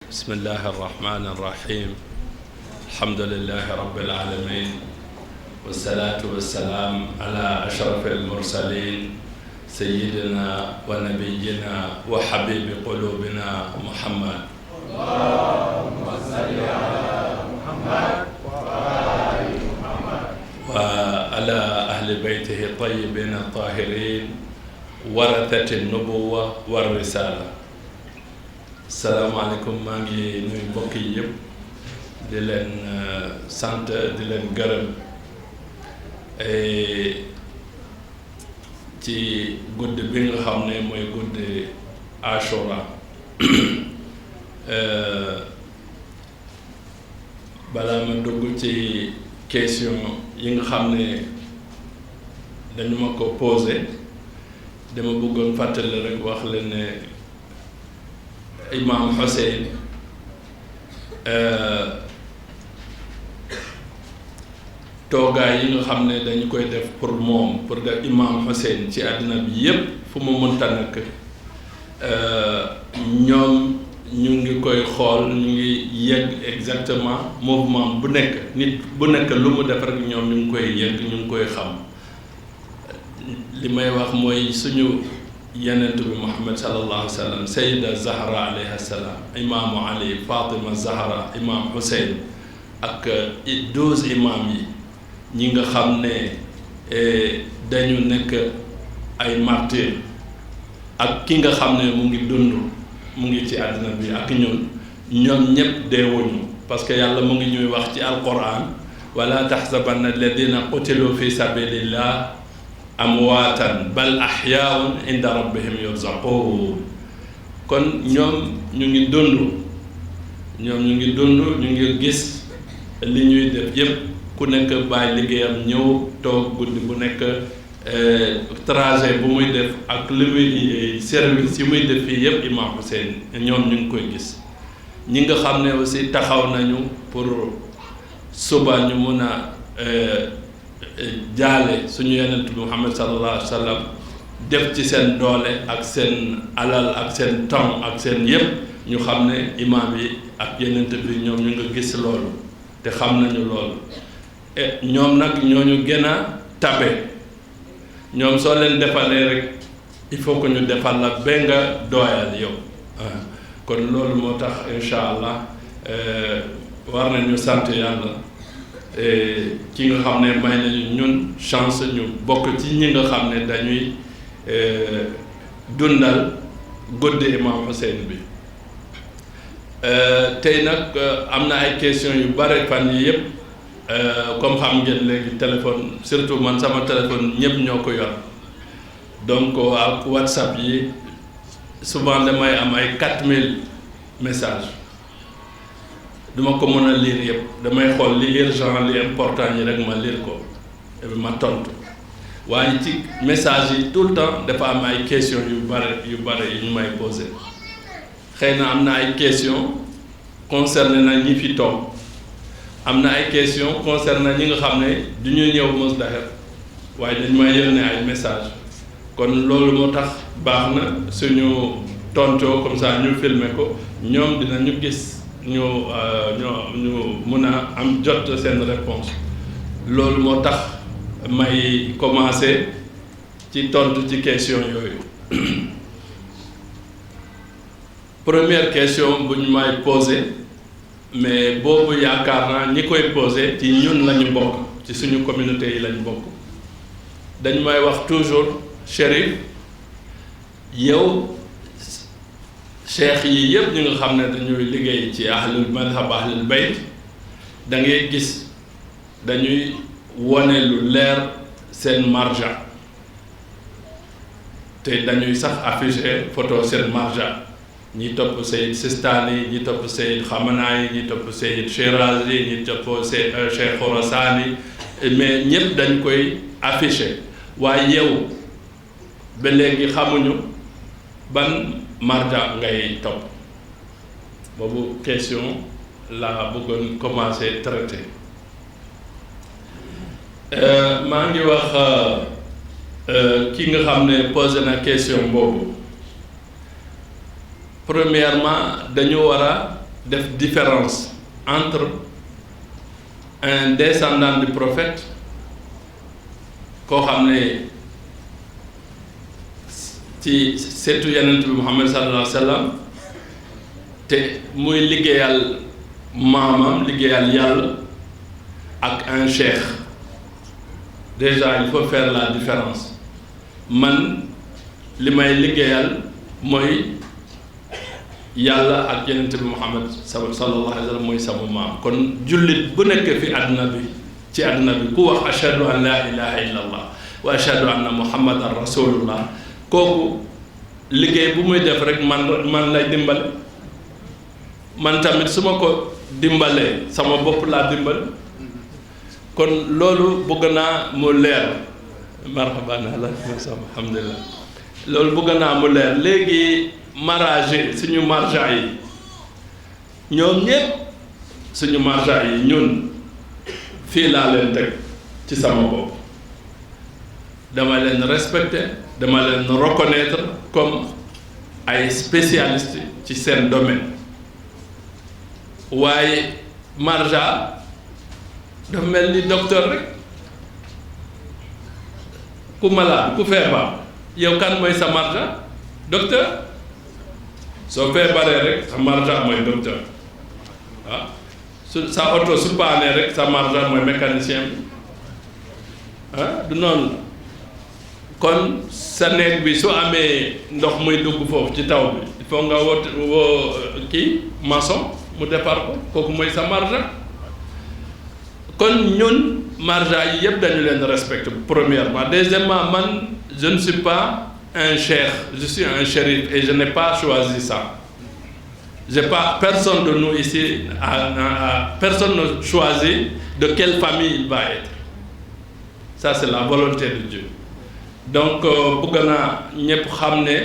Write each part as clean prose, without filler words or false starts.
بسم الله الرحمن الرحيم الحمد لله رب العالمين والصلاة والسلام على أشرف المرسلين سيدنا ونبينا وحبيب قلوبنا محمد اللهم صل على محمد وآل محمد وعلى أهل بيته الطيبين الطاهرين ورثة النبوة والرسالة. salaamaaleykum maa ngi nuyu mbokk yi yëpp di leen sant di leen gërëm ci guddi bi nga xam ne mooy guddi Ashura balaa ma dugg ci question yi nga xam ne dañu ma ko posé dama bëggoon fàttali rek wax leen ne Imam Hussein toogaay yi nga xam ne dañu koy def pour moom pour que Imam Hussein ci àddina bi yépp fu mu mënta nekk ñoom ñu ngi koy xool ñu ngi yegg exactement mouvement bu nekk nit bu nekk lu mu def rek ñoom ñu ngi koy yegg ñu ngi koy xam li may wax mooy suñu yenent bi Muhammad sallallahu alayhi wa sallam Sayyida Zahra alayha salaam imaamu Ali Fatima Zahra imaam Hussein ak 12 imaam yi ñi nga xam ne dañu nekk ay martyr ak ki nga xam ne mu ngi dund mu ngi ci àddina bi ak ñoom ñépp deewuñu parce que yàlla mu ngi ñuy wax ci alquran wala taxsabanna alladina qutilu fi sabilillah amwaatan bal ahyaun inda rabbihim yurzaqun kon ñoom ñu ngi dund ñu ngi gis li ñuy def yépp ku nekk bàyyi liggéeyam ñëw toog guddi bu nekk trajet bu muy def ak li muy service yi muy def fii yépp Imam Hussein ñoom ñu ngi koy gis ñi nga xam ne aussi taxaw nañu pour suba ñu mun a jaale suñu yonent bi Muhammad sallallahu alayhi wa sallam def ci seen doole ak seen alal ak seen temps ak seen yépp ñu xam ne imaam yi ak yonent bi ñoom ñu nga gis loolu te xam nañu loolu ñoom nag ñooñu gën a tabe ñoom soo leen defalee rek il faut que ñu defal la ba nga doyal yow kon loolu moo tax incha allah war nañu sant yàlla ki nga xam ne may nañu ñun chance ñu bokk ci ñi nga xam ne dañuy dundal guddi Imam Hussein bi tey nag am na ay question yu bare fan yi yëpp comme xam ngeen léegi téléphone surtout man sama téléphone ñëpp ñoo ko yor donc ak WhatsApp yi souvent damay am ay 4000 messages duma ko mën a lire yëpp damay xool li urgent li important yi rek ma lire ko ma tontu waaye ci message yi tout le temps dafa am ay questions yu bare yu ñu may posé xëy na am na ay questions concerné na ñi fi toog am na ay questions concerné ñi nga xam ne du ñu ñëw Mozdahir waaye dañ may yónnee ay message kon loolu moo tax baax na suñu tontoo comme ça ñu filmer ko ñoom dinañu gis ñu mun a am jot seen réponse loolu moo tax may commencer ci tontu ci question yooyu première question bu ñu may poser mais boobu yaakaar naa ñi koy poser ci ñun lañu bokk ci suñu communauté yi lañu bokk dañu may wax toujours Chérif yow cheikh yi yëpp ñi nga xam ne dañuy liggéey ci ahlul madhab ahlul bayt da ngay gis dañuy wone lu leer seen marja te dañuy sax afficher photo seen marja ñi topp Seyyid Sistani ñi topp Seyyid Khamenei ñi topp Seyyid Shirazi ñi topp Cheikh Khorasani mais ñëpp dañ koy afficher waaye yow ba léegi xamuñu ban marja ngay topp boobu question la bëggoon commencer traiter maa ngi wax ki nga xam ne posé na question boobu premièrement dañu war a def différence entre un descendant du prophète koo xam ne ci seetu yonent bi Muhammad sallallahu alayhi wa sallam te muy liggéeyal maamam liggéeyal yàlla ak un cheikh. Déjà il faut faire la différence. Man li may liggéeyal mooy yàlla ak yonent bi Muhammad sallallahu alayhi wa sallam mooy sama maam. kon jullit bu nekk fi àdduna bi ci àdduna bi ku wax ashhadu an la ilaha illa allah wa ashhadu anna muhammadan rasulullah kooku liggéey bu muy def rek man lay dimbale. man tamit su ma ko dimbalee sama bopp laa dimbale. kon loolu bëgg naa mu leer. marhaban ala alhamdulillah. loolu bëgg naa mu leer. léegi mariage suñu marja yi ñoom ñëpp suñu marja yi ñun fii laa leen teg ci sama bopp. dama leen respecter dama leen reconnaître comme ay spécialistes ci seen domaine. waaye marja dafa mel ni docteur rek ku malade ku feebar yow kan mooy sa marja docteur. soo feebaree rek sa marja mooy docteur su sa oto su paanee rek sa marja mooy mécanicien bi du noonu la. kon sa néeg bi su amee ndox muy dugg foofu ci taw bi il faut nga woo kii maçon mu defar ko kooku mooy sa marja. kon ñun marja yi yëpp dañu leen respecter premièrement. deuxièmement man je ne suis pas un cheikh, je suis un shérif et je n'ai pas choisi ça. Personne de nous ici, personne ne choisit de quelle famille il va être. Ça c'est la volonté de Dieu. Donc bëgg naa ñëpp xam ne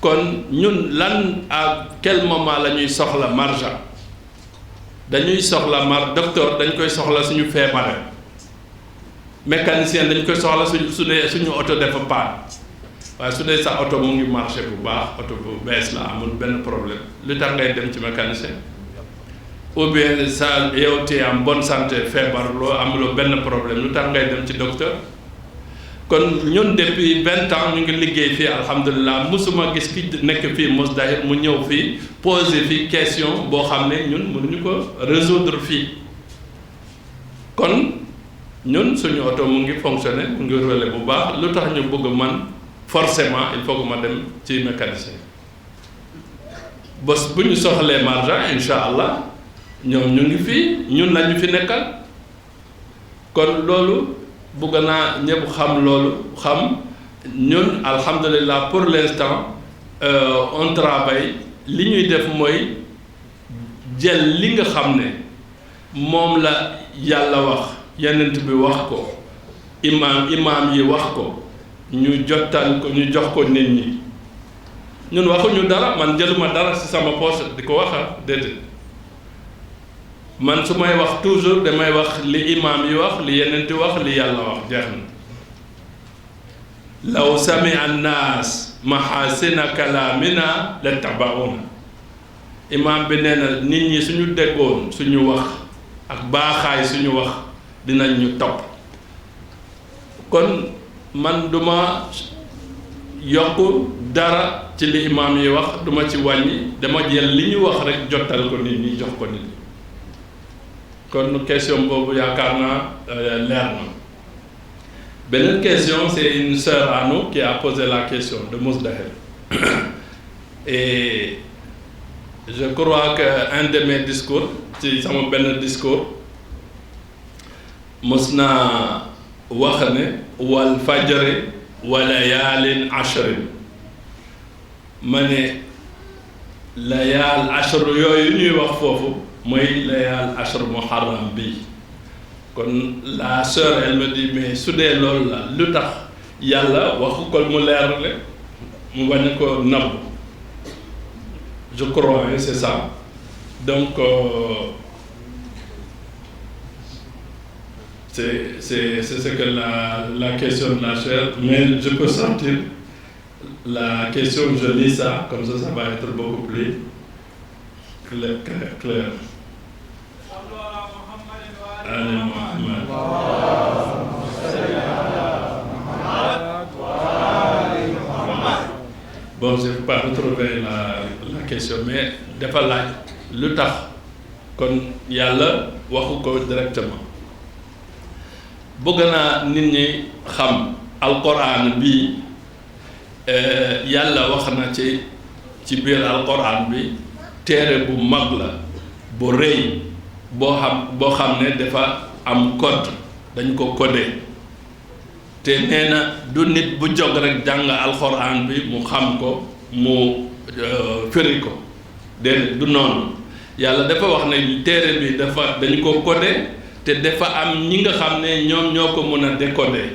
kon ñun lan à quel moment la ñuy soxla marja. dañuy soxla docteur dañ koy soxla suñu feebaree. mécanicien dañ koy soxla suñu oto dafa paan. waaye su dee sa oto mu ngi marché bu baax oto bu bees la amul benn problème lu tax ngay dem ci mécanicien. ou bien sa yow te am bonne santé feebar loo amuloo benn problème lu tax ngay dem ci docteur. kon ñun depuis 20 ans ñu ngi liggéey fii alhamdulilah musuma gis ki nekk fii Mozdahir mu ñëw fii poser fii question boo xam ne ñun mënuñu ko résoudre fii. kon ñun suñu oto mu ngi fonctionner mu ngi rouler bu baax lu tax ñu bëgg man forcément il faut que ma dem ci mécanicien. bés bu ñu soxlee marja incha allah ñoom ñu ngi fii ñun lañu fi nekkal. kon loolu bëgg naa ñëpp xam loolu xam ñun alhamdulillah pour l'instant on travaille li ñuy def mooy jël li nga xam ne moom la yàlla wax yonent bi wax ko imaam yi wax ko ñu jottal ko ñu jox ko nit ñi. ñun waxuñu dara man jëluma dara ci sama poche di ko waxa déedéet man su may wax toujours damay wax li imaam yi wax li yonent wax li yàlla wax jeex na. law sami annaas mahasina kalaamina la tabauna. imaam bi nee na nit ñi suñu déggoon suñu wax ak baaxaay suñu wax dinañ ñu topp. kon man duma yokk dara ci li imaam yi wax duma ci wàññi dama jël li ñu wax rek jottal ko nit ñi jox ko nit ñi. kon question boobu yaakaar naa leer na. beneen question c'est une sœur à nous qui a posé la question de Mozdahir. Et je crois que un de mes discours ci sama benn discours mos naa wax ne wal fajri wa layaalin ashrin. ma ne layaal ashr yooyu ñuy wax foofu mooy layaal ashr muharram bi. kon la sœur elle me dit mais su dee loolu la lu tax yàlla waxu ko mu leer le mu bañ ko nabb. je crois c'est ça. donc c'est ce que la question de la sœur, mais je peux sentir la question, je lis ça, comme ça va être beaucoup plus clair. Ali Muhammad. Bon, je n'ai pas retrouvé la question, mais dafa laaj lu tax kon yàlla waxu ko directement bëgg naa nit ñi xam alquran bi yàlla wax na ci biir alquran bi téere bu mag la bu rëy boo xam ne dafa am code dañ ko codé te nee na du nit bu jóg rek jàng alquran bi mu xam ko mu firi ko déedéet du noonu yàlla dafa wax ne téere bi dañ ko codé te dafa am ñi nga xam ne ñoom ñoo ko mën a décoder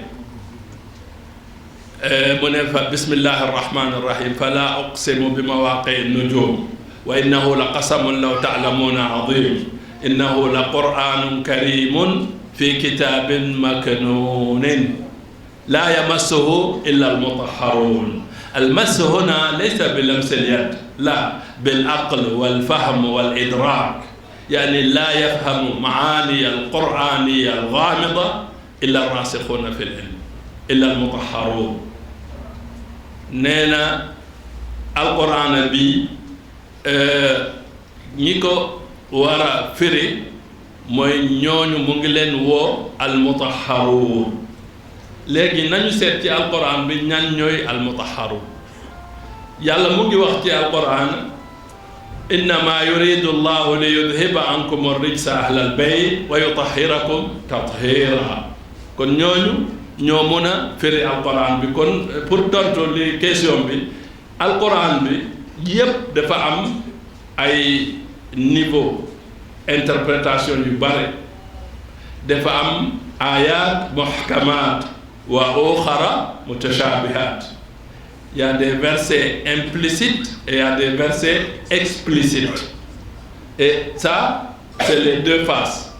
mu ne fa bismillahi arrahmani irrahim fala uqsimu bi mawaqi nujum wa innahu la qasamun law taalamuuna adim innahu la qur'anun karimun fi kitabin maknunin la yamassuhu illa almutahharun المس هنا ليس بلمس اليد لا بالعقل والفهم والإدراك يعني لا يفهم معاني القرآنية الغامضة إلا الراسخون في العلم إلا المطهرون نينا القرآن بي نيكو ورا فري موي ñooñu mu ngi leen woo almutahharun léegi nañu seet ci alquran bi ñan ñooy almutahharun yàlla mu ngi wax ci alquran innama yuridu llahu li yudhiba ankum ar-rijsa ahlal bayt wa yutahhirakum tathira kon ñooñu ñoo mën a firi alquran bi kon pour tontu li question bi alquran bi yépp dafa am ay niveau interprétation yu bare dafa am ayat muhkamat wa ukhara mutashabihat. Il y a des versets implicites et il y a des versets explicites. Et ça, c'est les deux faces.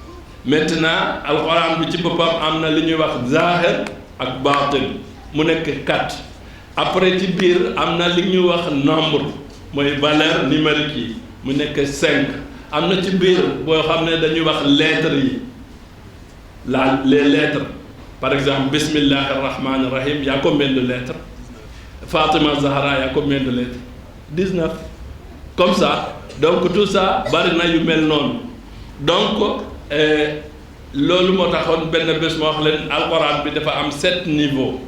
Maintenant, Al-Quran bi ci boppam am na li ñuy wax zahir ak batin mu nekk 4. Après ci biir am na li ñuy wax nombre mooy valeur numérique yi mu nekk 5. am na ci biir boo xam ne dañuy wax lettres yi les lettres. Par exemple, Bismillahir Rahmanir Rahim, il y a combien de lettres? Fatima Zahra, il y a combien de lettres? 19. Comme ça. Donc tout ça, barina yu mel non. Donc, lolu moo taxoon benn bés ma wax leen alquran bi dafa am 7 niveaux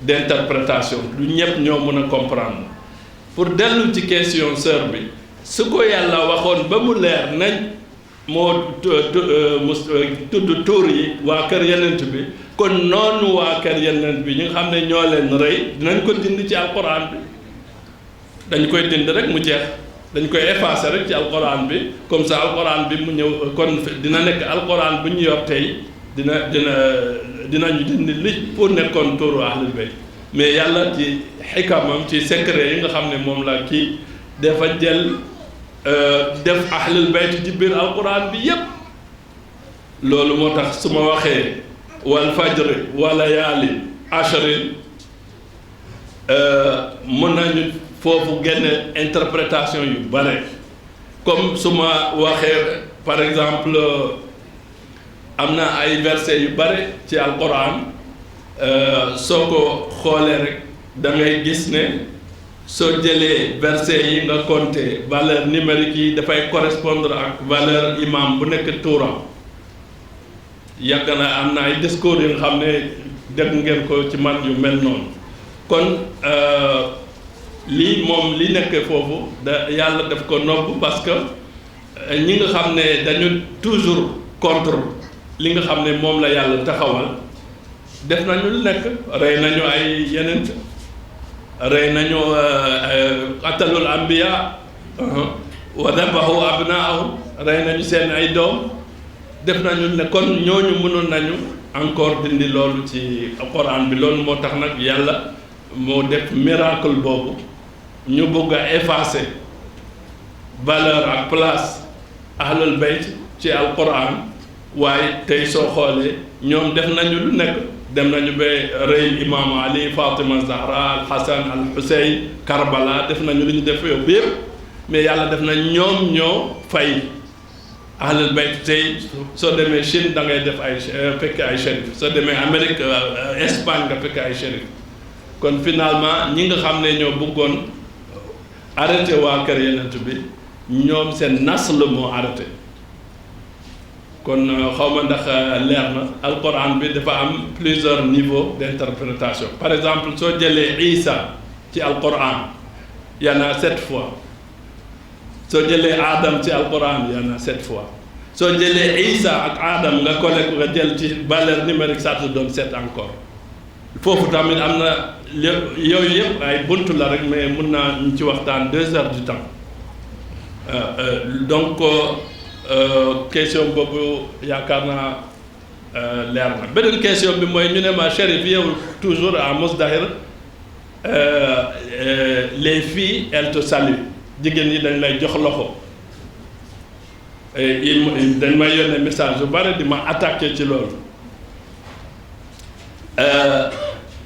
d'interprétation. Du ñëpp ñoo mën a comprendre. Pour dellu ci question sœur bi, su ko yàlla waxoon ba mu leer nañ moo tudd tuur yi waa kër yenent bi kon noonu waa kër yenent bi ñi nga xam ne ñoo leen rey dinañ ko dind ci alquran bi dañ koy dind rek mu jeex dañ koy effacer rek ci alquran bi comme ça alquran bi mu ñëw kon dina nekk alquran bu ñu yor tey dinañu dindi li pour nekkoon tuuru ahlul bayt mais yàlla ci xikamam ci secret yi nga xam ne moom la kii dafa jël def ahlul bayt ci biir alquran bi yépp loolu moo tax su ma waxee wal fajri wa layaalin ashrin mën nañu foofu génne interprétation yu bare comme su ma waxee par exemple am na ay versets yu bare ci alquran soo ko xoolee rek da ngay gis ne soo jëlee versets yi nga compter valeur numérique yi dafay correspondre ak valeur imam bu nekk tuuram yàgg na am na ay discours yi nga xam ne dégg ngeen ko ci man yu mel noonu kon lii moom li nekk foofu da yàlla def ko nobb parce que ñi nga xam ne dañu toujours contre li nga xam ne moom la yàlla taxawal def nañu lu nekk rey nañu ay yeneen rey nañu qatalul anbiya wa dabahu abnaahum rey nañu seen ay doom def nañu ne kon ñooñu mënoon nañu encore dindi loolu ci Alxuraan bi loolu moo tax nag yàlla moo def miracle boobu ñu bëgg a effacer valeur ak place ahlul bayt ci Alxuraan waaye tey soo xoolee ñoom def nañu lu nekk dem nañu ba rey imaamu Ali Fatima Zahra al Hassan al Hussein Karbala def nañu lu ñu def yóbbu yëpp mais yàlla def na ñoom ñoo fay ahlul bayt. tey soo demee Chine da ngay def ay fekk ay shérif, soo demee Amérique Espagne nga fekk ay shérif. kon finalement ñi nga xam ne ñoo bëggoon arrêté waa kër Yonent bi ñoom seen nasl moo arrêté. kon xaw ma ndax leer na alquran bi dafa am plusieurs niveaux d'interprétation. par exemple soo jëlee Isa ci alquran y en a 7 fois. soo jëlee Adam ci alquran y en a 7 fois. soo jëlee Isa ak Adam nga collé nga jël ci valeur numérique ça te donne 7 encore. foofu tamit am na yooyu yëpp ay buntu la rek mais mun naa ñu ci waxtaan 2 heures du temps. donc question boobu yaakaar naa leer na. beneen question bi mooy ñu ne ma chérif yow toujours à Mousdahir les filles elles te saluent, jigéen ñi dañ lay jox loxo. dañ may yónnee message yu bari di ma attaqué ci loolu.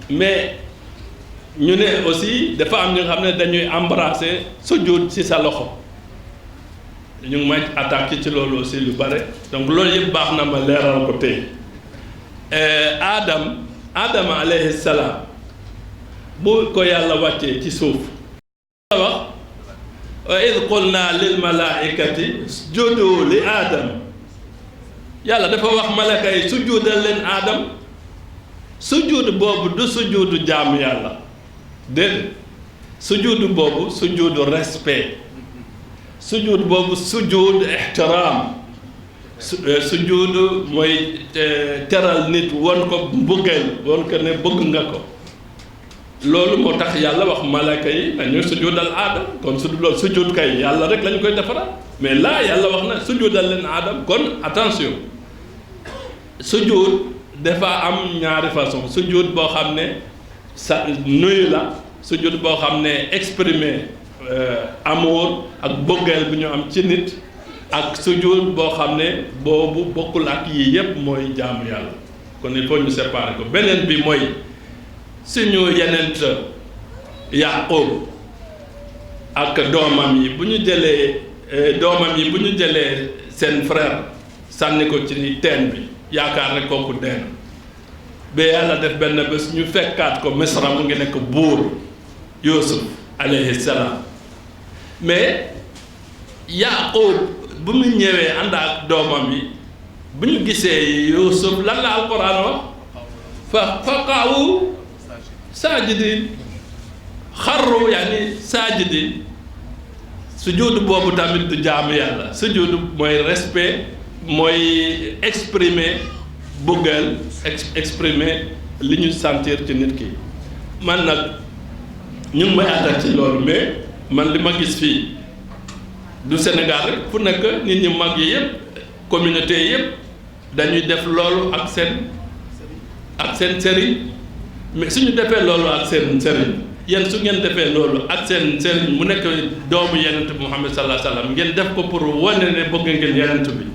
mais ñu ne aussi dafa am ñu nga xam ne dañuy embrasser sujjóot ci sa loxo. ñu ngi may attaqué ci loolu aussi lu bare. donc loolu yëpp baax na ma leeral ko tey. Adama alayhi salaam bu ko yàlla wàccee ci suuf. la wax wa id qulna lil malaikati sujudu li Adam. yàlla dafa wax malaka yi sujudal leen Adam. sujud boobu du sujudu jaamu yàlla déedéet sujudu boobu sujudu respect. sujud boobu sujud ihtiram. sujud mooy teral nit won ko mbëggeel won ko ne bëgg nga ko. loolu moo tax yàlla wax malaka yi nañu sujudal Adam. kon su loolu sujud kay yàlla rek lañ koy defaral mais là yàlla wax na sujudal leen Adam. kon attention sujud dafa am ñaari façon. sujud boo xam ne sa nuyu la. sujud boo xam ne exprimer amour ak bëggeel bu ñu am ci nit. ak sujud boo xam ne boobu bokkul ak yii yépp mooy jaamu yàlla. kon il faut ñu séparer ko. beneen bi mooy suñu yenent Yaqub ak doomam yi bu ñu jëlee seen frère sànni ko ci teen bi yaakaar ne kooku dee na ba yàlla def benn bés ñu fekkaat ko Misra mu ngi nekk buur Yuusuf alayhi salaam. mais Yaqub bu mu ñëwee ànd ak doomam yi bu ñu gisee Yuusuf lan la alquran wax fa faqa'u saajidin xarru yaani saajidin. sujudu boobu tamit du jaamu yàlla. sujudu mooy respect mooy exprimer bëggal exprimer li ñu sentir ci nit ki. man nag ñu ngi may attaque ci loolu mais man li ma gis fii du Sénégal rek fu nekk nit ñu mag yi yëpp communauté yëpp dañuy def loolu ak seen sëriñ. mais suñu defee loolu ak seen sëriñ yéen su ngeen defee loolu ak seen sëriñ mu nekk doomu Yonent bi Muhammad sallallahu alayhi wa sallam ngeen def ko pour wane ne bëgg ngeen Yonent bi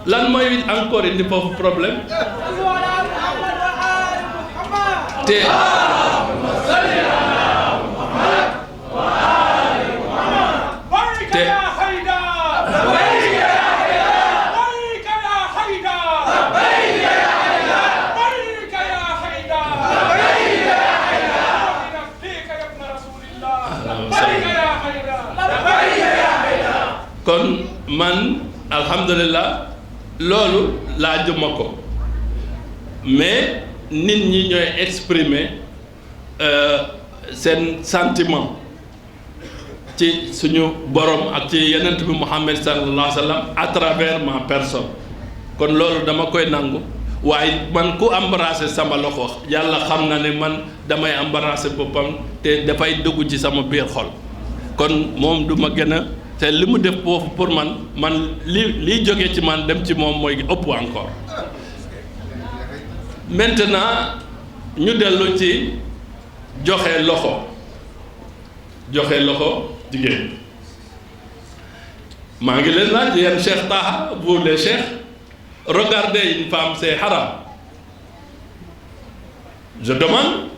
lan mooy encore indi foofu problème te kon man alhamdulillah loolu laajuma ko mais nit ñi ñooy exprimer seen sentiment ci suñu borom ak ci Yonent bi Muhammad sallallahu alayhi wa sallam à travers ma personne. kon loolu dama koy nangu waaye man ku embrasser sama loxo yàlla xam na ne man damay embrasser boppam te dafay dugg ci sama biir xol. kon moom du ma gën a te li mu def foofu pour man liy jógee ci man dem ci moom mooy ëpp encore. maintenant ñu dellu ci joxe loxo jigéen maa ngi leen laaj yéen Cheikh Taha vous les cheikhs regardez une femme c'est haram. je demande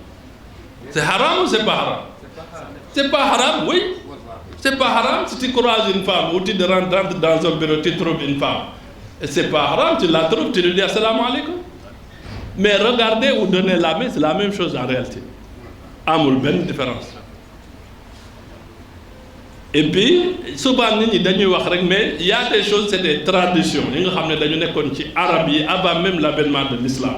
c'est haram ou c'est pas haram? C'est pas haram, oui. C'est pas haram si tu croises une femme ou tu rentres dans un bureau, tu trouves une femme. Et c'est pas haram, tu la trouves, tu lui dis assalamu alaikum. Mais regarder ou donner la main, c'est la même chose en réalité. Amul ben différence. Et puis, souvent, mais il y a des choses, c'est des traditions. Nous savons que nous sommes arabes avant même l'avènement de l'islam.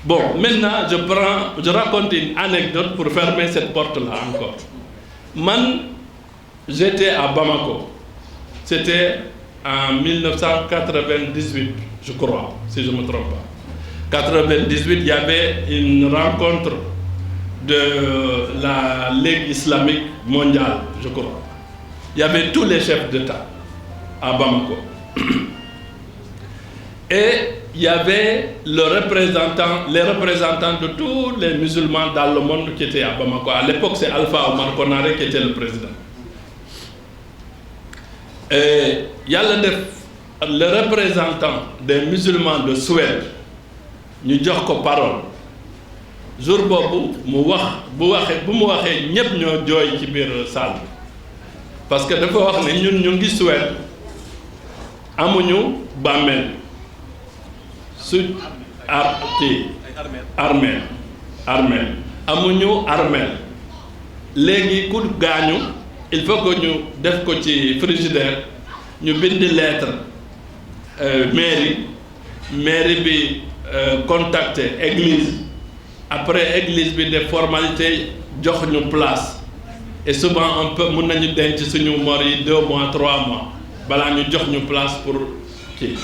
Bon, maintenant, je raconte une anecdote pour fermer cette porte-là encore. J'étais à Bamako. C'était en 1998, je crois, si je ne me trompe pas. 1998, il y avait une rencontre de la Ligue islamique mondiale, je crois. Il y avait tous les chefs d'État à Bamako. Et il y avait les représentants de tous les musulmans dans le monde qui étaient à Bamako. À l'époque, c'est Alpha Omar Konaré qui était le président. Et il y a le représentant des musulmans de Suède, ñu jox ko parole. Jour bobu mu wax bu mu waxee ñëpp ñoo jooy ci biir salle parce que dafa wax ne ñun ñu ngi Suède amuñu bàmmeel su armeel amuñu armeel léegi ku gaañu il faut que ñu def ko ci frigidaire ñu bind lettre mairie bi contacter église. Après l'église, il y a des formalités, jox ñu place. Et souvent, on peut nous denc suñu mort 2 mois, 3 mois. Bala ñu jox ñu place pour qui.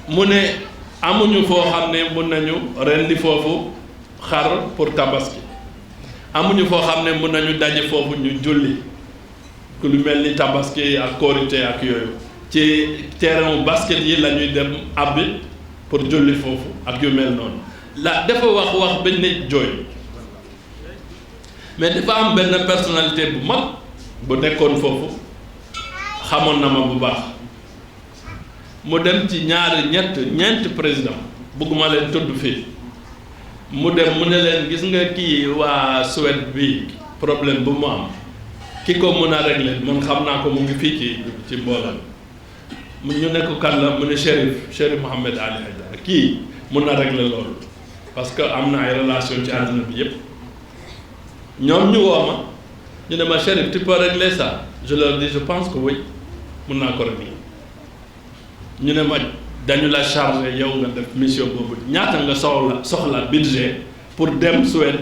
Mu ne amuñu foo xam ne mun nañu rendi foofu xar pour tabaski. Amuñu foo xam ne mun nañu daje foofu ñu julli. Ku lu mel ni tabaski ak korité ak yooyu. Ci terrain basket yi la ñuy dem abbi pour julli foofu ak yu mel noonu. La dafa wax ben nit joy mais dafa am ben personnalité bu mag bu nekkoon fofu xamoon na ma bu baax mu dem ci ñent président bëgguma leen tudd fii mu dem mu ne leen gis nga kii waa Suède bi problème bu mu am ki ko mën a régler man xam naa ko mu ngi fii ci mboolam ñu ne ko kan la mu ne Chérif Mohamed Ali Haïdara kii mën a régler loolu parce que am na ay relation ci àdduna bi yépp ñoom ñu woo ma ñu ne ma Chérif tu peux régler ça je leur dis je pense que oui mën naa ko régler ñu ne ma dañu la chargé yow nga def mission boobu ñaata nga soxla budget pour dem Suède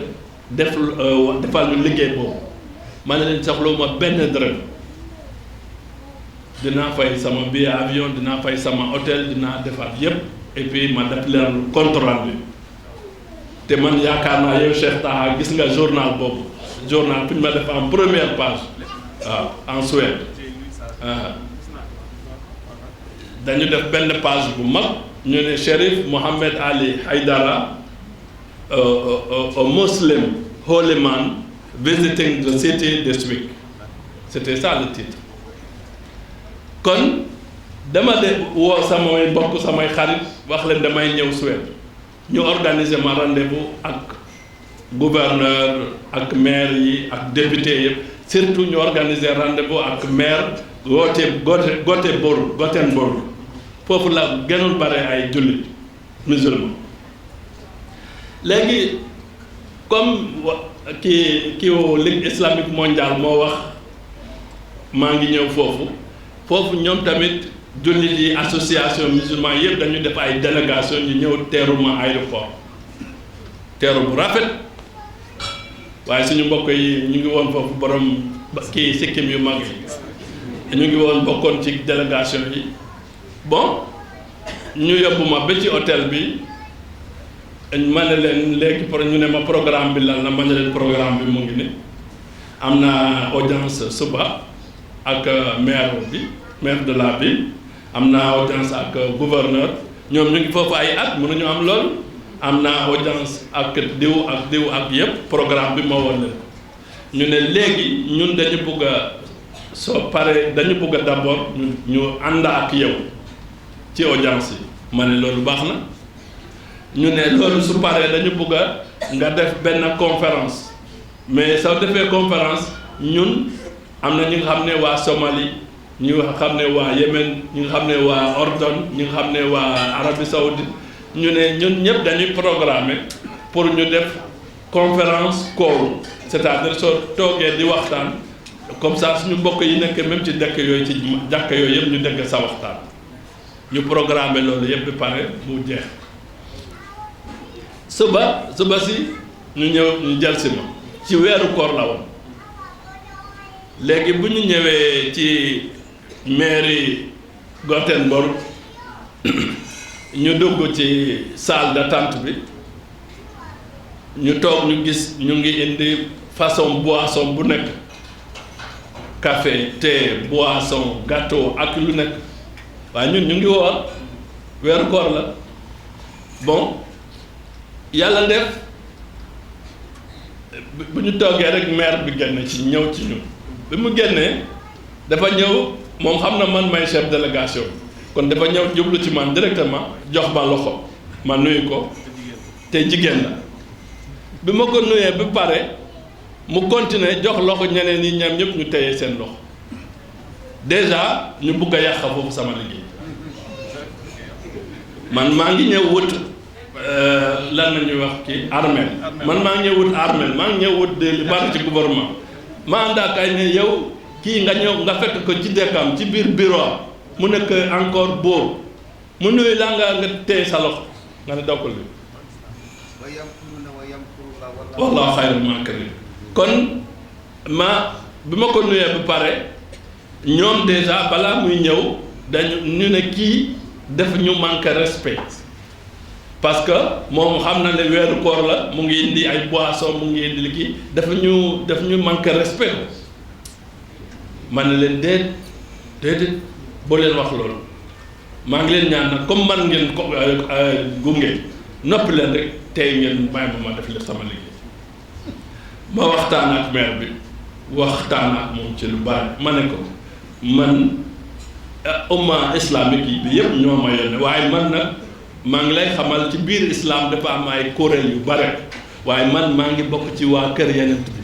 defal ñu liggéey boobu ma ne leen soxlawuma benn dërëm dinaa fay sama billet avion dinaa fay sama hôtel dinaa defaat yépp et puis ma def leen compte rendu te man yaakaar naa yow Cheikh Taha gis nga journal boobu journal fu ñu ma def en première page waaw en Suède dañu def benn page bu mag ñu ne Chérif Mohamed Ali Haïdara a Muslim holy man visiting the city this week c'était ça le titre kon dama de woo samay mbokk samay xarit wax leen damay ñëw Suède ñu organiser ma rendez-vous ak gouverneur ak maire yi ak député yëpp surtout ñu organiser rendez-vous ak maire Gothenburg foofu la gënul bare ay jullit musulman léegi comme kii Ligue islamique mondiale moo wax maa ngi ñëw foofu ñoom tamit jullit yi association musulman yëpp dañu def ay délégation ñu ñëw teeru ma aéroport teeru bu rafet waaye suñu mbokk yi ñu ngi woon foofu borom kii sikkim yu mag yi ñu ngi woon bokkoon ci délégation yi bon ñu yóbbu ma ba ci hôtel bi ma ne leen léegi pour ñu ne ma programme bi lan la ma ne leen programme bi mu ngi ne am na audience suba ak maire de la ville am na audience ak gouverneur ñoom ñu ngi foofu ay at mënuñu am loolu am na audience ak diw ak yëpp programme bi moo woon leen ñu ne léegi ñun dañu bëgg a soo paree dañu bëgg a d'abord ñu ànd ak yow ci audience yi ma ne loolu baax na ñu ne loolu su paree dañu bëgg a nga def benn conférence mais soo defee conférence ñun am na ñi nga xam ne waa Somalie ñi nga xam ne waa Yémen ñi nga xam ne waa Ordon ñi nga xam ne waa Arabie Saoudite ñu ne ñun ñëpp dañuy programmer pour ñu def conférence kooru c'est-à-dire soo toogee di waxtaan comme ça suñu mbokk yi nekk même ci dëkk yooyu ci jàkk yooyu yëpp ñu dégg sa waxtaan ñu programmer loolu yëpp bi pare mu jeex suba si ñu ñëw ñu jël si ma ci weeru koor la woon léegi bu ñu ñëwee ci mairie Gothenburg ñu dugg ci salle d'attente bi ñu toog ñu gis ñu ngi indi façon boisson bu nekk café thé boisson gâteau ak lu nekk waaye ñun ñu ngi woor weeru koor la bon yàlla def bu ñu toogee rek maire bi génn ci ñëw ci ñun bi mu génnee dafa ñëw moom xam na man may chef délégation kon dafa ñëw jublu ci man directement jox ma loxo ma nuyu ko te jigéen la bi ma ko nuyee ba pare mu continuer jox loxo ñeneen ñi ñoom ñëpp ñu téye seen loxo déjà ñu bugg a yàq foofu sama liggéey man maa ngi ñëw wut lan la ñuy wax kii armel man maa ngi ñëw wut armel maa ngi ñëw wut de bari ci gouvernement ma ànd ak ay ne yow kii nga ñëw nga fekk ko ci dëkkam ci biir bureau mu nekk encore boobu mu nuyu la nga téye sa loxo nga ne dokkul bi wallahu xayrul maakirin kon bi ma ko nuyee ba pare ñoom déjà balaa muy ñëw dañu ñu ne kii def ñu manque respect parce que moom xam na ne weeru koor la mu ngi indi ay boisson mu ngi indi li kii daf ñu manque respect ma ne leen déedéet boo leen wax loolu maa ngi leen ñaan nag comme man ngeen ko gunge noppi leen rek tey ngeen bàyyi ma def li sama liggéey ma waxtaan ak maire bi waxtaan ak moom ci lu bari ma ne ko man umma islamique yi bi yëpp ñoo ma yónnee waaye man nag maa ngi lay xamal ci biir islam dafa am ay kuréel yu bare waaye man maa ngi bokk ci waa kër yenent bi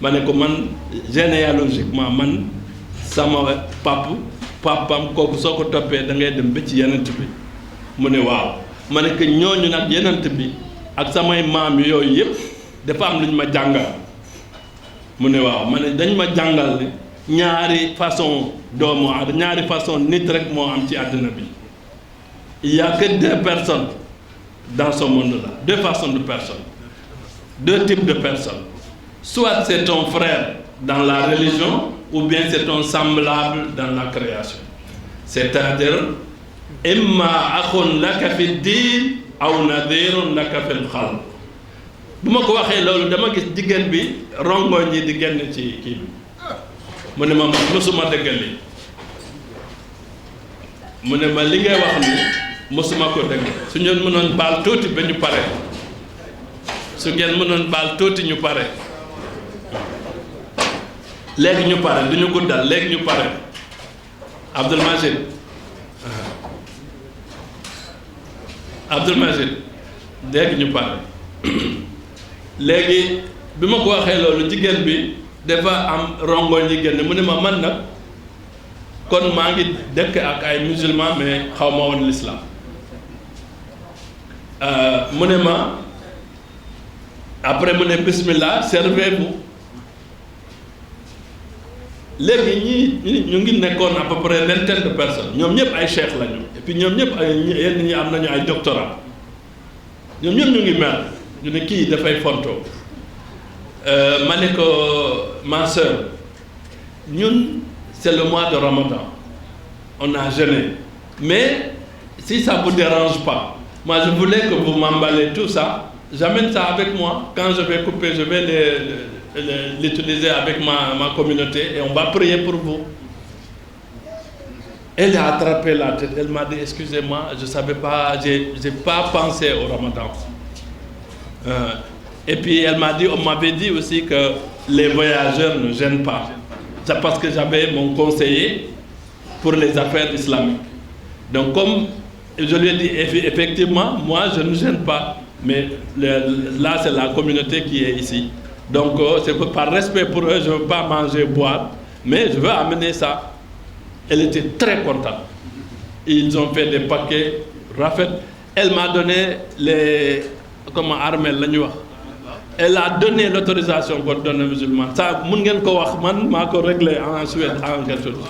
ma ne ko man généalogiquement man sama papam kooku soo ko toppee da ngay dem ba ci yenent bi mu ne waaw ma ne que ñooñu nag yenent bi ak samay maam yooyu yëpp dafa am lu ñu ma jàngal mu ne waaw ma ne dañ ma jàngal ne ñaari façon doomu aadama ñaari façon nit rek moo am ci àddina bi il y a que deux personnes dans ce monde-là, deux façons de personnes, deux types de personnes. Soit c'est ton frère dans la religion, ou bien c'est ton semblable dans la création. C'est-à-dire, imma akhun laka fi din aw nadirun laka fil khalq. bu ma ko waxee loolu dama gis jigéen bi rongoñ ñi di génn ci kii bi mu ne ma mosuma déggal li mu ne ma li ngay wax ni mosuma ko dégg su ngeen mënoon baal tuuti ba ñu pare su ngeen mënoon baal tuuti ñu pare léegi ñu pare du ñu guddal léegi ñu pare Abdoul Majid léegi ñu pare léegi bi ma ko waxee loolu jigéen bi dafa am rongoñ yi génn mu ne ma man nag kon maa ngi dëkk ak ay musulman mais xaw ma woon l'islam mu ne ma après mu ne bismillah servez-vous léegi ñu ngi nekkoon à peu près vingtaine de personnes ñoom ñëpp ay cheikh lañu et puis ñoom ñëpp ay yenn ñi am nañu ay doctorat ñoom ñëpp ñu ngi mer ñu ne kii dafay fonto ma ne ko ma soeur ñun c'est le mois de Ramadan on a jeûné mais si ça vous dérange pas moi je voulais que vous m'emballez tout ça j'amène ça avec moi quand je vais couper je vais l'utiliser avec ma communauté et on va prier pour vous. Elle a attrapé la tête, elle m'a dit excusez-moi, je savais pas, j'ai pas pensé au Ramadan. Et puis elle m'a dit, on m'avait dit aussi que les voyageurs ne gênent pas. C'est parce que j'avais mon conseiller pour les affaires islamiques. Donc comme je lui ai dit effectivement, moi je ne gêne pas, mais là c'est la communauté qui est ici. Donc c'est par respect pour eux, je ne veux pas manger, boire. Mais je veux amener ça. Elle était très contente. Ils ont fait des paquets rafet. Elle m'a donné les... Comment Armel la ñu wax. Elle a donné l'autorisation pour donner musulman. Ça, mun ngeen ko wax man maa ko réglé en Suède en quelque chose.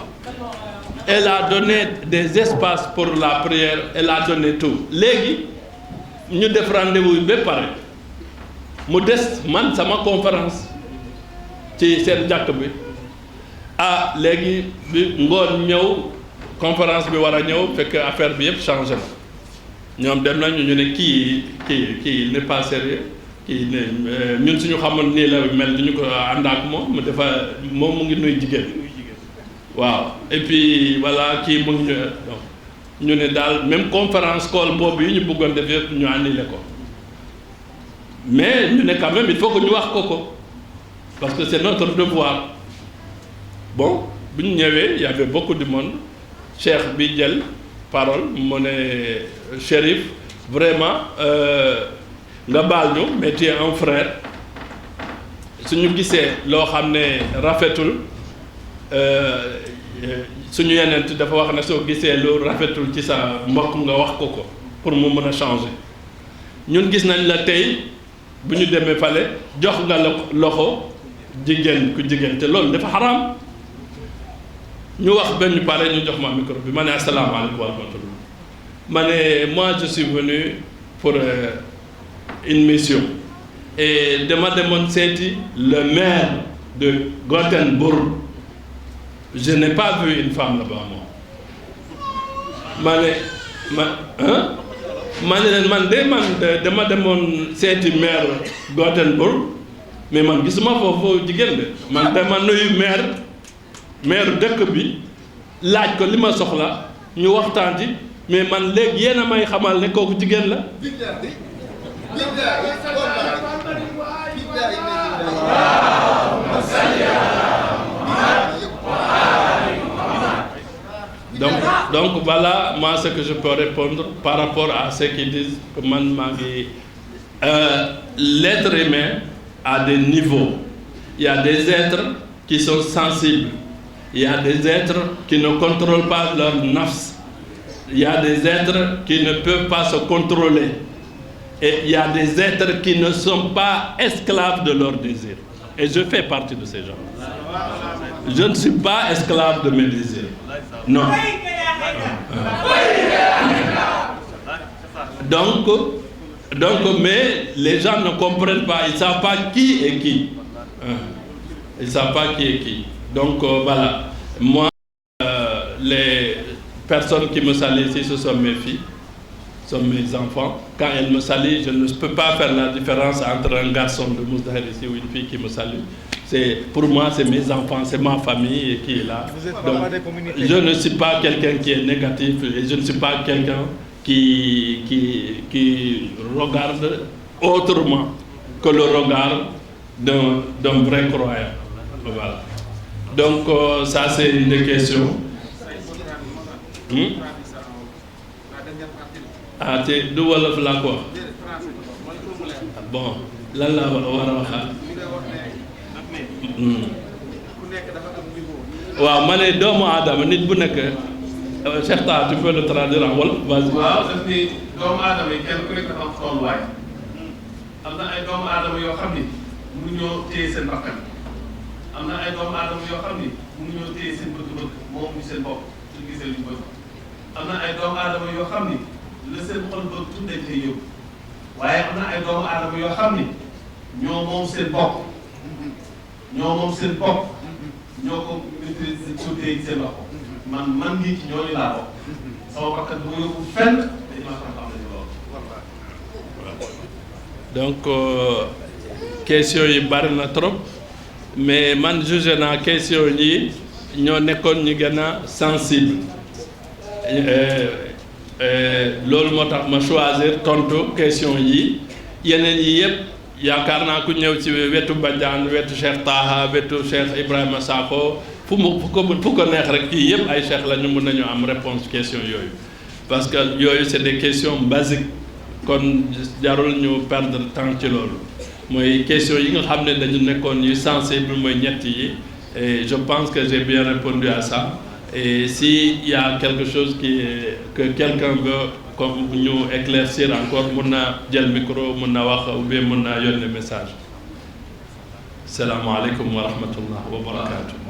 Elle a donné des espaces pour la prière. Elle a donné tout. Léegi ñu def rendez-vous ba pare mu des man sama conférence ci seen jàkk bi léegi bi ngoon ñëw conférence bi war a ñëw fekk affaire bi yëpp changé na ñoom dem nañu ñu ne kii il n'est pas sérieux kii ne ñun suñu xamoon nii la mel duñu ko ànd ak moom mu defa moom mu ngi nuy jigéen waaw et puis voilà kii mu ngi ñu ne daal même conférence call boobu yi ñu bëggoon def yëpp ñu annulé ko mais ñu ne quand même il faut que ñu wax ko parce que c'est notre devoir bon bu ñu ñëwee y avait beaucoup de monde cheikh bi jël parole mu ne Chérif vraiment nga baal ñu mais tu es un frère suñu gisee loo xam ne rafetul suñu yenent dafa wax ne soo gisee lu rafetul ci sa mbokk nga wax ko pour mu mën a changer ñun gis nañ la tey bu ñu demee fale jox nga la loxo jigéen ku jigéen te loolu dafa xaraam ñu wax benn pare ñu jox ma micro bi ma ne asalaamaaleykum wa rahmatullah ma ne moi je suis venu pour une mission et dama demoon seeti le maire de Gothenburg. Je n'ai pas vu une femme là-bas moi ma ne leen man dama demoon seeti maire Gothenburg mais man gisuma foofu jigéen de man dama nuyu maire dëkk bi laaj ko li ma soxla ñu waxtaan ci mais man léegi yéen a may xamal ne kooku jigéen la donc voilà moi ce que je peux répondre par rapport à ceux qui disent que man maa ngi l'être humain a des niveaux. Il y a des êtres qui sont sensibles, il y a des êtres qui ne contrôlent pas leur nafs, il y a des êtres qui ne peuvent pas se contrôler et il y a des êtres qui ne sont pas esclaves de leurs désirs et je fais partie de ces gens. Je ne suis pas esclave de mes désirs. Non. Donc, mais les gens ne comprennent pas, ils ne savent pas qui est qui. Ils ne savent pas qui est qui. Donc, voilà. Moi, les personnes qui me saluent ici, ce sont mes filles, ce sont mes enfants. Quand elles me saluent, je ne peux pas faire la différence entre un garçon de Mousdahir ici ou une fille qui me salue. Pour moi, c'est mes enfants, c'est ma famille qui est là. Donc, je ne suis pas quelqu'un qui est négatif et je ne suis pas quelqu'un qui regarde autrement que le regard d'un vrai croyant. Voilà. Donc, ça, c'est une des questions. Ah, tu es d'où wolof la quoi? Bon, là, war a waxaat. waaw ma ne doomu aadama nit bu nekk Cheikh Ta tu peux le traduire en wolof vas-y. waaw daf ni doomu aadama yi kenn ku nekk dafa am tolluwaay am na ay doomu aadama yoo xam ni mënuñoo téye seen bakkan am na ay doomu aadama yoo xam ni mënuñoo téye seen bëgg-bëgg moom ñu seen bopp suñu gisee luñ bëgg am na ay doomu aadama yoo xam ni la seen xol bëgg tudd dañ koy yóbbu waaye am na ay doomu aadama yoo xam ni ñoo moom seen bopp ñoo ko maîtrise suutee seen loxo man ngi ci ñooñu laa bokk sama bakkan bu ma yóbbu fenn dañu ma xam nañu loolu. donc question yi bari na trop mais man jugé naa question yi ñoo nekkoon ñu gën a sensible loolu moo tax ma choisir tontu question yi yeneen yi yëpp. yaakaar naa ku ñëw ci wetu Badiane wetu Cheikh Taha wetu Cheikh Ibrahima Sakho fu ko neex rek kii yëpp ay cheikh la ñu mën nañu am réponse question yooyu parce que yooyu c'est des questions basiques kon jarul ñu perdre temps ci loolu mooy question yi nga xam ne dañu nekkoon yu sensible mooy ñett yi Et je pense que j'ai bien répondu à ça. Et s'il y a quelque chose que quelqu'un veut comme nous éclaircir encore, mun na jël micro, mun na wax ou bien mun na yónnee message. Salaamaaleykum wa rahmatullah wa barakatuh.